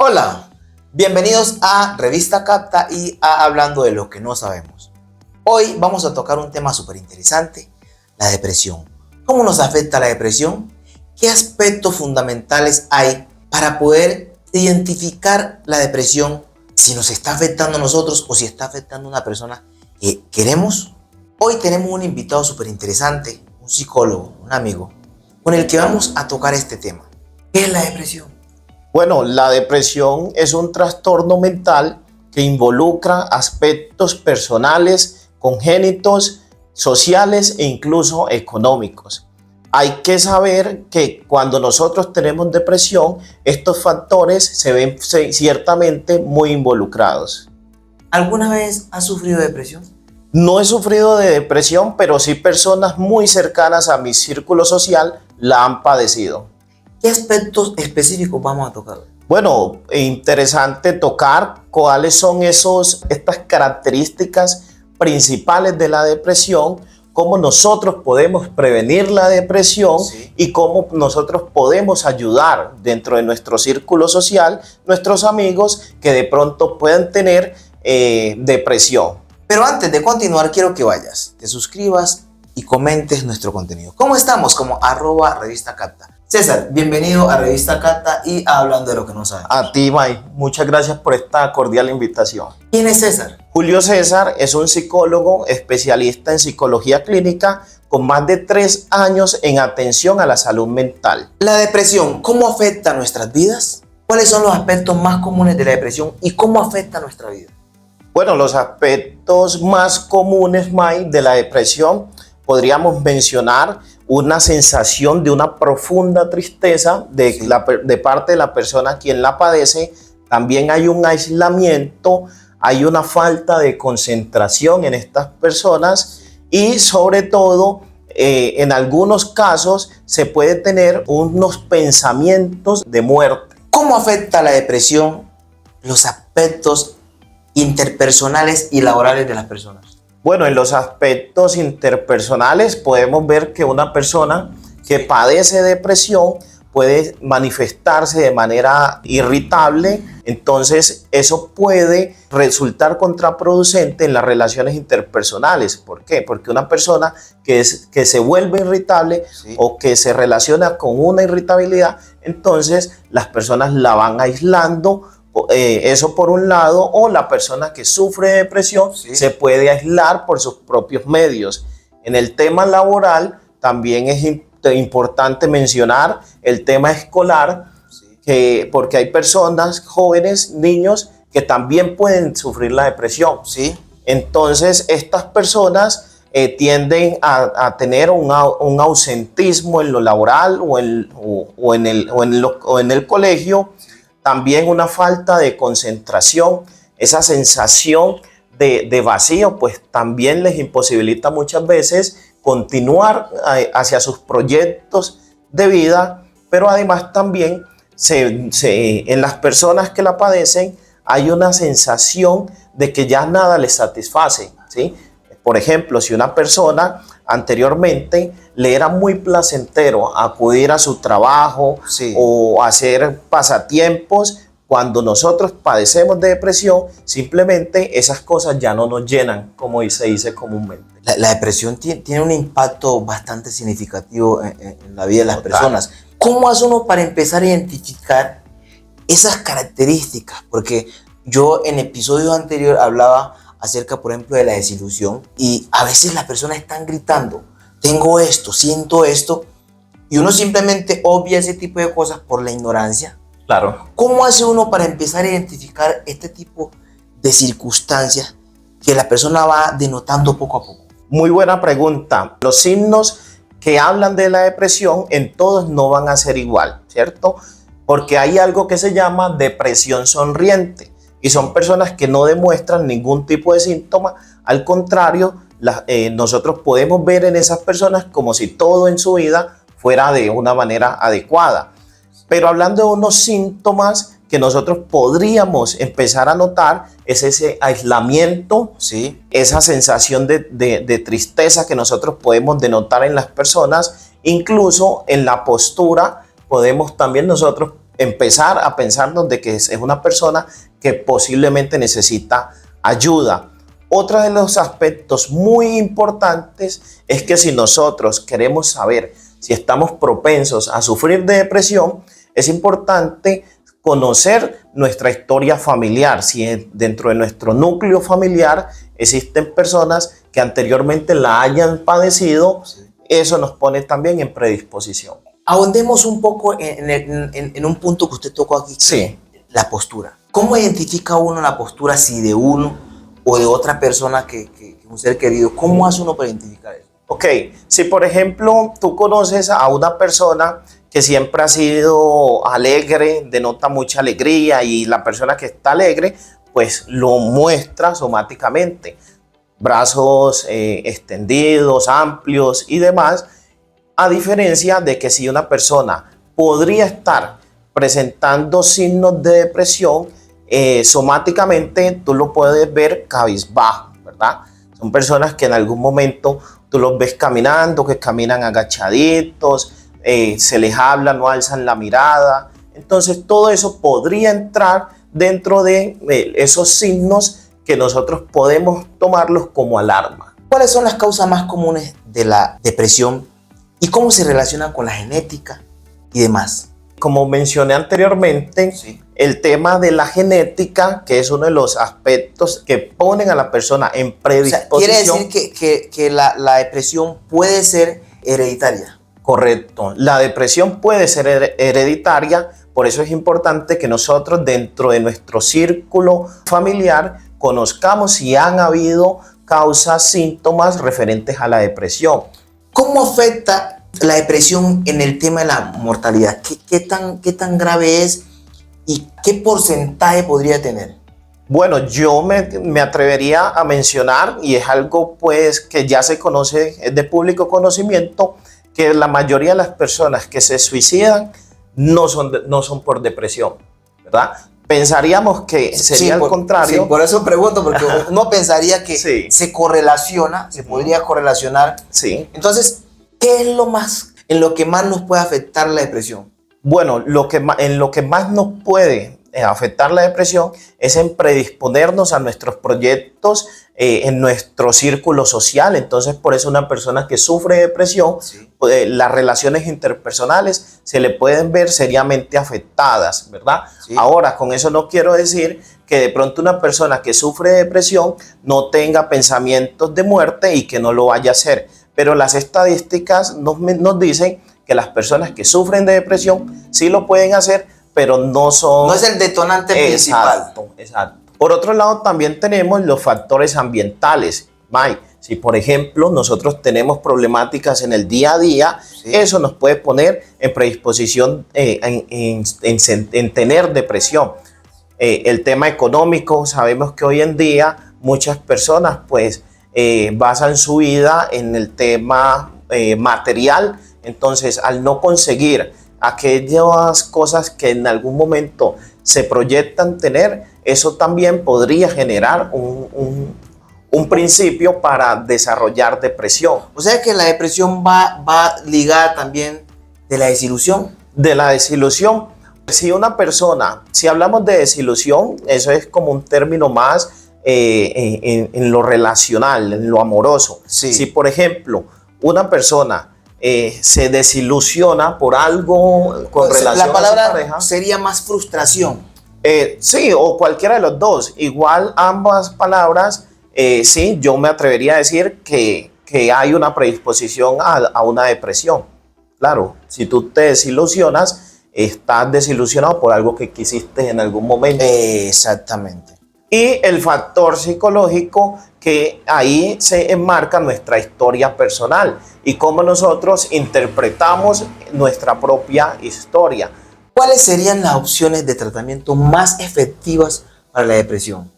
Hola, bienvenidos a Revista Capta y a Hablando de lo que no sabemos. Hoy vamos a tocar un tema súper interesante, la depresión. ¿Cómo nos afecta la depresión? ¿Qué aspectos fundamentales hay para poder identificar la depresión? Si nos está afectando a nosotros o si está afectando a una persona que queremos. Hoy tenemos un invitado súper interesante, un psicólogo, un amigo, con el que vamos a tocar este tema. ¿Qué es la depresión? Bueno, la depresión es un trastorno mental que involucra aspectos personales, congénitos, sociales e incluso económicos. Hay que saber que cuando nosotros tenemos depresión, estos factores se ven ciertamente muy involucrados. ¿Alguna vez has sufrido depresión? No he sufrido de depresión, pero sí personas muy cercanas a mi círculo social la han padecido. ¿Qué aspectos específicos vamos a tocar? Bueno, interesante tocar cuáles son estas características principales de la depresión, cómo nosotros podemos prevenir la depresión y cómo nosotros podemos ayudar dentro de nuestro círculo social, nuestros amigos que de pronto puedan tener depresión. Pero antes de continuar, quiero que vayas, te suscribas y comentes nuestro contenido. ¿Cómo estamos? Como @Revista Capta. César, bienvenido a Revista Capta y a Hablando de lo que no sabemos. A ti, May, muchas gracias por esta cordial invitación. ¿Quién es César? Julio César es un psicólogo especialista en psicología clínica con más de 3 años en atención a la salud mental. La depresión, ¿cómo afecta a nuestras vidas? ¿Cuáles son los aspectos más comunes de la depresión y cómo afecta a nuestra vida? Bueno, los aspectos más comunes, May, de la depresión podríamos mencionar una sensación de una profunda tristeza de parte de la persona quien la padece. También hay un aislamiento, hay una falta de concentración en estas personas y sobre todo en algunos casos se puede tener unos pensamientos de muerte. ¿Cómo afecta la depresión los aspectos interpersonales y laborales de las personas? Bueno, en los aspectos interpersonales podemos ver que una persona que padece depresión puede manifestarse de manera irritable, entonces eso puede resultar contraproducente en las relaciones interpersonales. ¿Por qué? Porque una persona que se vuelve irritable o que se relaciona con una irritabilidad, entonces las personas la van aislando. Eso por un lado, o la persona que sufre de depresión se puede aislar por sus propios medios. En el tema laboral también es importante mencionar el tema escolar, porque hay personas, jóvenes, niños, que también pueden sufrir la depresión. Entonces estas personas tienden a tener un ausentismo en lo laboral o en el colegio. También una falta de concentración, esa sensación de vacío, pues también les imposibilita muchas veces continuar hacia sus proyectos de vida, pero además también en las personas que la padecen hay una sensación de que ya nada les satisface, ¿sí? Por ejemplo, si una persona anteriormente le era muy placentero acudir a su trabajo o hacer pasatiempos, cuando nosotros padecemos de depresión, simplemente esas cosas ya no nos llenan, como se dice comúnmente. La depresión tiene un impacto bastante significativo en la vida de las personas. ¿Cómo hace uno para empezar a identificar esas características? Porque yo en episodios anteriores hablaba acerca, por ejemplo, de la desilusión, y a veces las personas están gritando, tengo esto, siento esto, y uno simplemente obvia ese tipo de cosas por la ignorancia. Claro. ¿Cómo hace uno para empezar a identificar este tipo de circunstancias que la persona va denotando poco a poco? Muy buena pregunta. Los signos que hablan de la depresión en todos no van a ser igual, ¿cierto? Porque hay algo que se llama depresión sonriente. Y son personas que no demuestran ningún tipo de síntoma. Al contrario, nosotros podemos ver en esas personas como si todo en su vida fuera de una manera adecuada. Pero hablando de unos síntomas que nosotros podríamos empezar a notar, es ese aislamiento, esa sensación de tristeza que nosotros podemos denotar en las personas, incluso en la postura podemos también nosotros empezar a pensarnos de que es una persona que posiblemente necesita ayuda. Otro de los aspectos muy importantes es que si nosotros queremos saber si estamos propensos a sufrir de depresión, es importante conocer nuestra historia familiar. Si dentro de nuestro núcleo familiar existen personas que anteriormente la hayan padecido, eso nos pone también en predisposición. Ahondemos un poco en un punto que usted tocó aquí. Sí. La postura. ¿Cómo identifica uno la postura, si de uno o de otra persona que un ser querido? ¿Cómo hace uno para identificar eso? Ok, si por ejemplo tú conoces a una persona que siempre ha sido alegre, denota mucha alegría, y la persona que está alegre pues lo muestra somáticamente, brazos extendidos, amplios y demás, a diferencia de que si una persona podría estar presentando signos de depresión, somáticamente tú lo puedes ver cabizbajo, ¿verdad? Son personas que en algún momento tú los ves caminando, que caminan agachaditos, se les habla, no alzan la mirada. Entonces todo eso podría entrar dentro de esos signos que nosotros podemos tomarlos como alarma. ¿Cuáles son las causas más comunes de la depresión y cómo se relacionan con la genética y demás? Como mencioné anteriormente, Sí. el tema de la genética, que es uno de los aspectos que ponen a la persona en predisposición. O sea, quiere decir que la depresión puede ser hereditaria. Correcto. La depresión puede ser hereditaria, por eso es importante que nosotros dentro de nuestro círculo familiar conozcamos si han habido causas, síntomas referentes a la depresión. ¿Cómo afecta la depresión en el tema de la mortalidad? ¿Qué tan grave es y qué porcentaje podría tener? Bueno, yo me atrevería a mencionar, y es algo pues que ya se conoce, es de público conocimiento, que la mayoría de las personas que se suicidan no son por depresión, ¿verdad? Pensaríamos que sería al contrario. Sí, por eso pregunto, porque uno pensaría que Sí. se correlaciona, se podría correlacionar. Sí. Entonces, ¿qué es en lo que más nos puede afectar la depresión? Bueno, en lo que más nos puede afectar la depresión es en predisponernos a nuestros proyectos en nuestro círculo social. Entonces, por eso una persona que sufre de depresión, Sí. las relaciones interpersonales se le pueden ver seriamente afectadas, ¿verdad? Sí. Ahora, con eso no quiero decir que de pronto una persona que sufre de depresión no tenga pensamientos de muerte y que no lo vaya a hacer. Pero las estadísticas nos dicen que las personas que sufren de depresión sí lo pueden hacer, pero no son... No es el detonante principal. Exacto. Por otro lado, también tenemos los factores ambientales. Mike, si por ejemplo nosotros tenemos problemáticas en el día a día, Sí. eso nos puede poner en predisposición en tener depresión. El tema económico, sabemos que hoy en día muchas personas pues basan su vida en el tema material. Entonces, al no conseguir aquellas cosas que en algún momento se proyectan tener, eso también podría generar un principio para desarrollar depresión. O sea que la depresión va ligada también de la desilusión. De la desilusión, si hablamos de desilusión, eso es como un término más en lo relacional, en lo amoroso. Sí. Si por ejemplo una persona se desilusiona por algo con relación a La su palabra pareja, sería más frustración. sí, o cualquiera de los dos. Igual ambas palabras, sí, yo me atrevería a decir que hay una predisposición a una depresión. Claro, si tú te desilusionas, estás desilusionado por algo que quisiste en algún momento. Exactamente. Y el factor psicológico, que ahí se enmarca nuestra historia personal y cómo nosotros interpretamos nuestra propia historia. ¿Cuáles serían las opciones de tratamiento más efectivas para la depresión?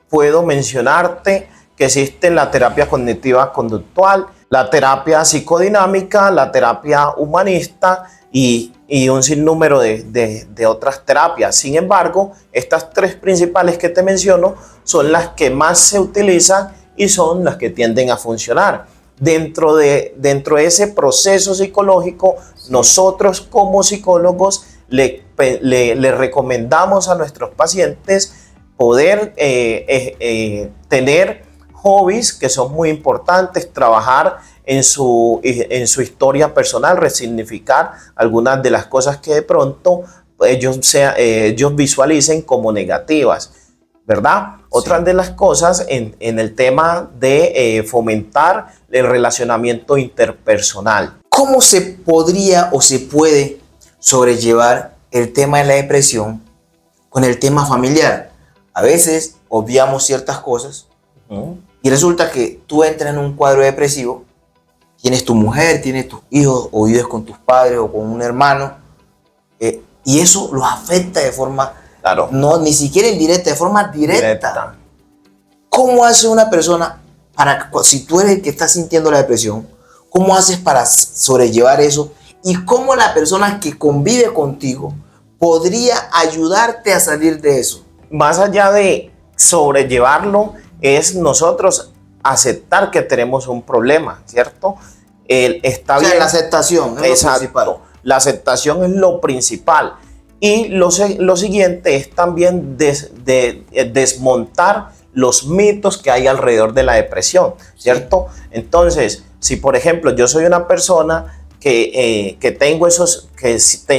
Puedo mencionarte que existe la terapia cognitiva conductual, la terapia psicodinámica, la terapia humanista y un sinnúmero de otras terapias. Sin embargo, estas tres principales que te menciono son las que más se utilizan y son las que tienden a funcionar. Dentro de ese proceso psicológico, nosotros como psicólogos le recomendamos a nuestros pacientes poder tener hobbies que son muy importantes, trabajar en su historia personal, resignificar algunas de las cosas que de pronto ellos visualicen como negativas, ¿verdad? Sí. Otras de las cosas en el tema de fomentar el relacionamiento interpersonal. ¿Cómo se podría o se puede sobrellevar el tema de la depresión con el tema familiar? A veces obviamos ciertas cosas y resulta que tú entras en un cuadro depresivo, tienes tu mujer, tienes tus hijos o vives con tus padres o con un hermano y eso los afecta de forma, claro, no, ni siquiera indirecta, de forma directa. ¿Cómo hace una persona para, si tú eres el que está sintiendo la depresión, cómo haces para sobrellevar eso? Y cómo la persona que convive contigo podría ayudarte a salir de eso. Más allá de sobrellevarlo, es nosotros aceptar que tenemos un problema, ¿cierto? Está bien. La aceptación es lo principal. La aceptación es lo principal. Y lo siguiente es también desmontar los mitos que hay alrededor de la depresión, ¿cierto? Sí. Entonces, si por ejemplo yo soy una persona que tengo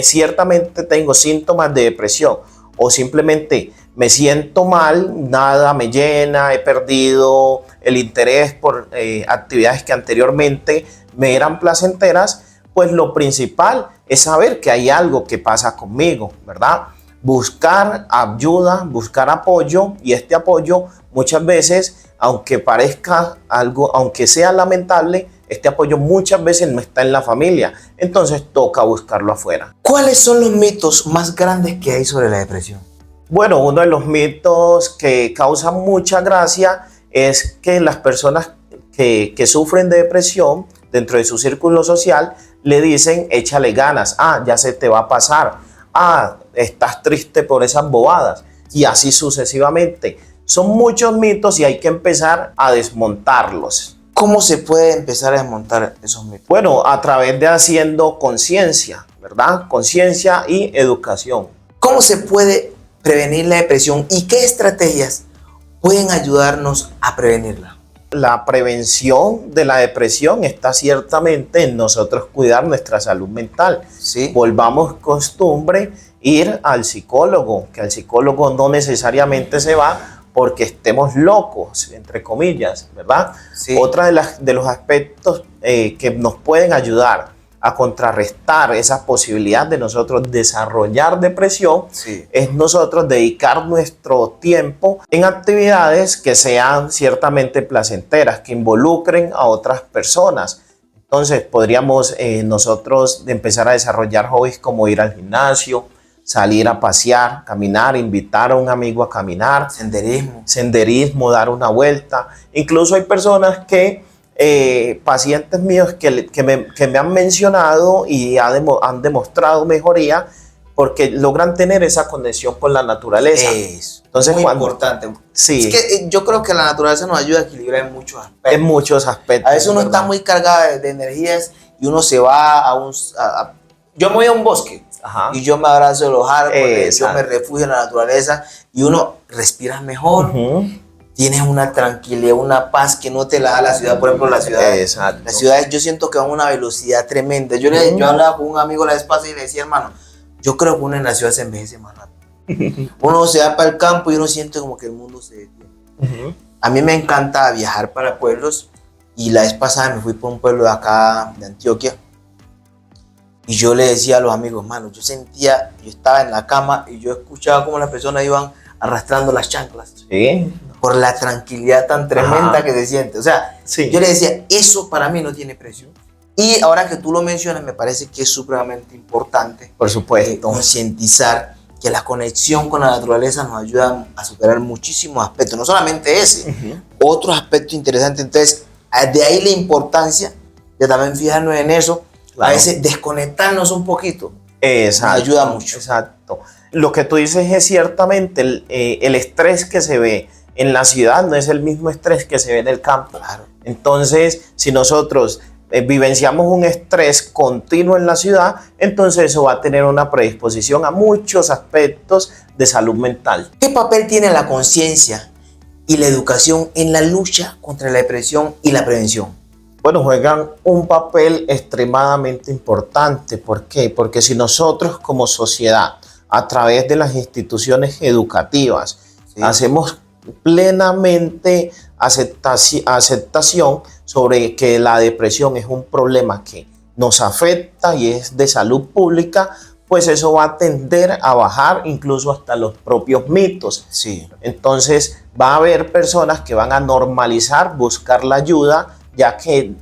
ciertamente tengo síntomas de depresión o simplemente me siento mal, nada me llena, he perdido el interés por actividades que anteriormente me eran placenteras, pues lo principal es saber que hay algo que pasa conmigo, ¿verdad? Buscar ayuda, buscar apoyo, y este apoyo muchas veces, aunque parezca algo, aunque sea lamentable, este apoyo muchas veces no está en la familia, entonces toca buscarlo afuera. ¿Cuáles son los mitos más grandes que hay sobre la depresión? Bueno, uno de los mitos que causa mucha gracia es que las personas que sufren de depresión dentro de su círculo social le dicen échale ganas, ya se te va a pasar, estás triste por esas bobadas y así sucesivamente. Son muchos mitos y hay que empezar a desmontarlos. ¿Cómo se puede empezar a desmontar esos mitos? Bueno, a través de haciendo conciencia, ¿verdad? Conciencia y educación. ¿Cómo se puede prevenir la depresión y qué estrategias pueden ayudarnos a prevenirla? La prevención de la depresión está ciertamente en nosotros cuidar nuestra salud mental. Sí. Volvamos costumbre ir al psicólogo, que al psicólogo no necesariamente se va porque estemos locos, entre comillas, ¿verdad? Sí. Otra de los aspectos que nos pueden ayudar a contrarrestar esa posibilidad de nosotros desarrollar depresión, sí, es nosotros dedicar nuestro tiempo en actividades que sean ciertamente placenteras, que involucren a otras personas. Entonces podríamos nosotros empezar a desarrollar hobbies como ir al gimnasio, salir a pasear, caminar, invitar a un amigo a caminar, senderismo, dar una vuelta. Incluso hay personas que pacientes míos que me han mencionado y han demostrado mejoría porque logran tener esa conexión con la naturaleza. Entonces, muy importante. Sí. Es que yo creo que la naturaleza nos ayuda a equilibrar en muchos aspectos. En muchos aspectos. A veces uno está muy cargado de energías y uno se va yo me voy a un bosque. Ajá. Y yo me abrazo de los árboles, yo me refugio en la naturaleza y uno respira mejor. Tienes una tranquilidad, una paz que no te la da la ciudad. Por ejemplo, las ciudades yo siento que van a una velocidad tremenda. Yo hablaba con un amigo la vez pasada y le decía, hermano, yo creo que uno en la ciudad se envejece más rápido. Uno se va para el campo y uno siente como que el mundo se detiene. A mí me encanta viajar para pueblos y la vez pasada me fui por un pueblo de acá, de Antioquia, y yo le decía a los amigos, hermano, yo estaba en la cama y yo escuchaba cómo las personas iban arrastrando las chanclas. Sí. Por la tranquilidad tan tremenda que se siente. O sea, sí, yo le decía, eso para mí no tiene precio. Y ahora que tú lo mencionas, me parece que es supremamente importante. Por supuesto. Concientizar que la conexión con la naturaleza nos ayuda a superar muchísimos aspectos. No solamente ese, otro aspecto interesante. Entonces, de ahí la importancia de también fijarnos en eso. Claro. A veces desconectarnos un poquito. Exacto. Nos ayuda mucho. Exacto. Lo que tú dices es ciertamente el estrés que se ve en la ciudad no es el mismo estrés que se ve en el campo. Claro. Entonces, si nosotros vivenciamos un estrés continuo en la ciudad, entonces eso va a tener una predisposición a muchos aspectos de salud mental. ¿Qué papel tiene la conciencia y la educación en la lucha contra la depresión y la prevención? Bueno, juegan un papel extremadamente importante. ¿Por qué? Porque si nosotros como sociedad, a través de las instituciones educativas, hacemos plenamente aceptación sobre que la depresión es un problema que nos afecta y es de salud pública, pues eso va a tender a bajar incluso hasta los propios mitos. Sí. Entonces va a haber personas que van a normalizar buscar la ayuda, ya que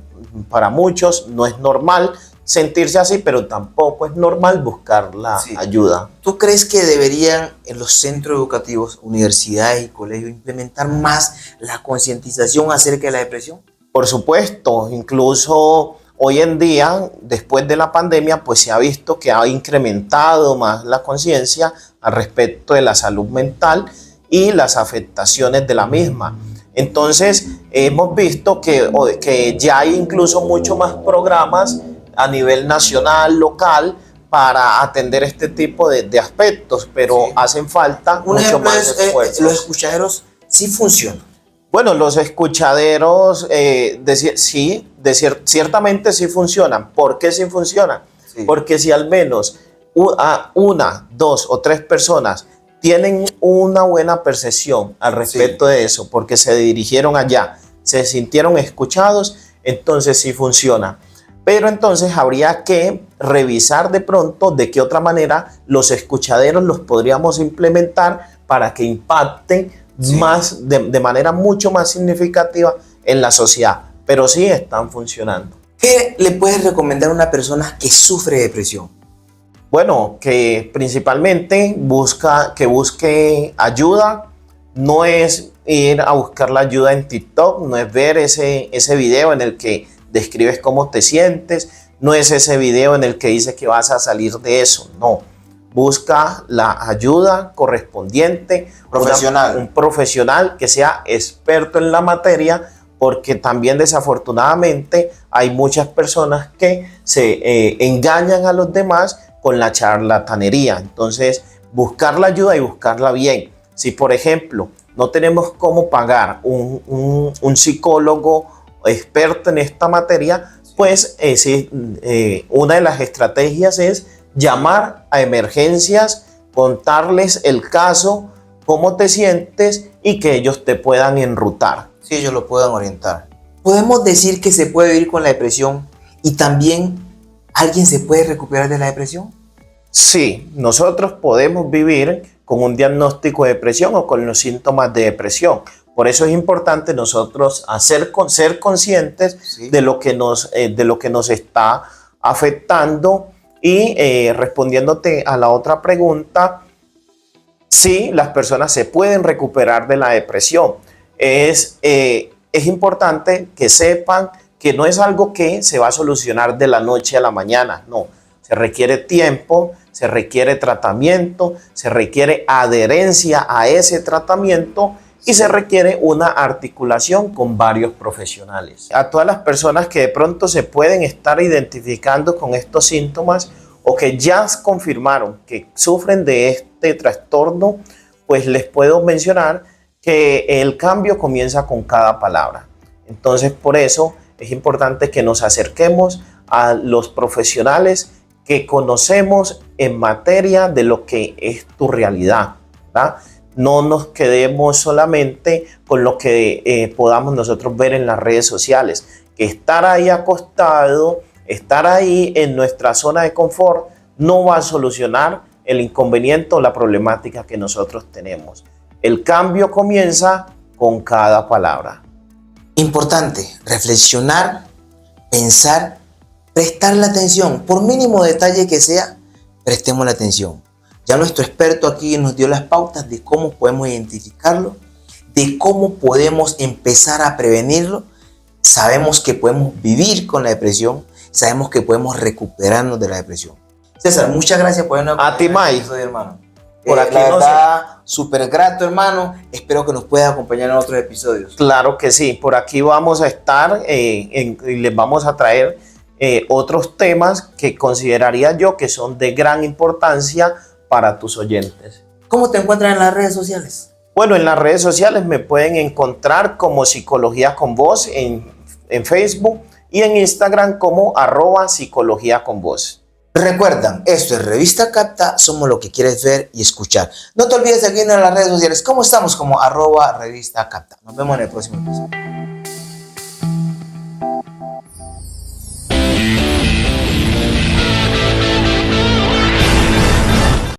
para muchos no es normal sentirse así, pero tampoco es normal buscar la ayuda. ¿Tú crees que deberían en los centros educativos, universidades y colegios implementar más la concientización acerca de la depresión? Por supuesto, incluso hoy en día, después de la pandemia, pues se ha visto que ha incrementado más la conciencia al respecto de la salud mental y las afectaciones de la misma. Entonces, hemos visto que ya hay incluso mucho más programas a nivel nacional, local, para atender este tipo de aspectos, pero hacen falta mucho más esfuerzos. Los escuchaderos sí funcionan. Bueno, los escuchaderos, ciertamente sí funcionan. ¿Por qué sí funcionan? Sí. Porque si al menos una, dos o tres personas tienen una buena percepción al respecto de eso, porque se dirigieron allá, se sintieron escuchados, entonces sí funciona. Pero entonces habría que revisar de pronto de qué otra manera los escuchaderos los podríamos implementar para que impacten más de manera mucho más significativa en la sociedad. Pero sí están funcionando. ¿Qué le puedes recomendar a una persona que sufre depresión? Bueno, que principalmente busque ayuda. No es ir a buscar la ayuda en TikTok, no es ver ese video en el que describes cómo te sientes, no es ese video en el que dice que vas a salir de eso, no. Busca la ayuda correspondiente, un profesional que sea experto en la materia, porque también desafortunadamente hay muchas personas que se engañan a los demás con la charlatanería. Entonces, buscar la ayuda y buscarla bien. Si, por ejemplo, no tenemos cómo pagar un psicólogo experto en esta materia, pues una de las estrategias es llamar a emergencias, contarles el caso, cómo te sientes y que ellos te puedan enrutar. Sí, ellos lo puedan orientar. ¿Podemos decir que se puede vivir con la depresión y también alguien se puede recuperar de la depresión? Sí, nosotros podemos vivir con un diagnóstico de depresión o con los síntomas de depresión. Por eso es importante nosotros ser conscientes de lo que nos está afectando. Y respondiéndote a la otra pregunta, sí, las personas se pueden recuperar de la depresión. Es importante que sepan que no es algo que se va a solucionar de la noche a la mañana, no. Se requiere tiempo, se requiere tratamiento, se requiere adherencia a ese tratamiento y se requiere una articulación con varios profesionales. A todas las personas que de pronto se pueden estar identificando con estos síntomas o que ya confirmaron que sufren de este trastorno, pues les puedo mencionar que el cambio comienza con cada palabra. Entonces, por eso es importante que nos acerquemos a los profesionales que conocemos en materia de lo que es tu realidad, ¿verdad? No nos quedemos solamente con lo que podamos nosotros ver en las redes sociales. Que estar ahí acostado, estar ahí en nuestra zona de confort no va a solucionar el inconveniente o la problemática que nosotros tenemos. El cambio comienza con cada palabra. Importante, reflexionar, pensar, prestar la atención. Por mínimo detalle que sea, prestemos la atención. Ya nuestro experto aquí nos dio las pautas de cómo podemos identificarlo, de cómo podemos empezar a prevenirlo. Sabemos que podemos vivir con la depresión, sabemos que podemos recuperarnos de la depresión. César, muchas gracias por habernos acompañado. A ti, Mike. Hermano. Por aquí la no sé. verdad, súper grato, hermano. Espero que nos puedas acompañar en otros episodios. Claro que sí, por aquí vamos a estar y les vamos a traer otros temas que consideraría yo que son de gran importancia para tus oyentes. ¿Cómo te encuentras en las redes sociales? Bueno, en las redes sociales me pueden encontrar como Psicología con Voz en Facebook y en Instagram como @Psicología con Voz. Recuerdan, esto es Revista Capta, somos lo que quieres ver y escuchar. No te olvides de seguirnos en las redes sociales. ¿Cómo estamos? Como @Revista Capta. Nos vemos en el próximo episodio.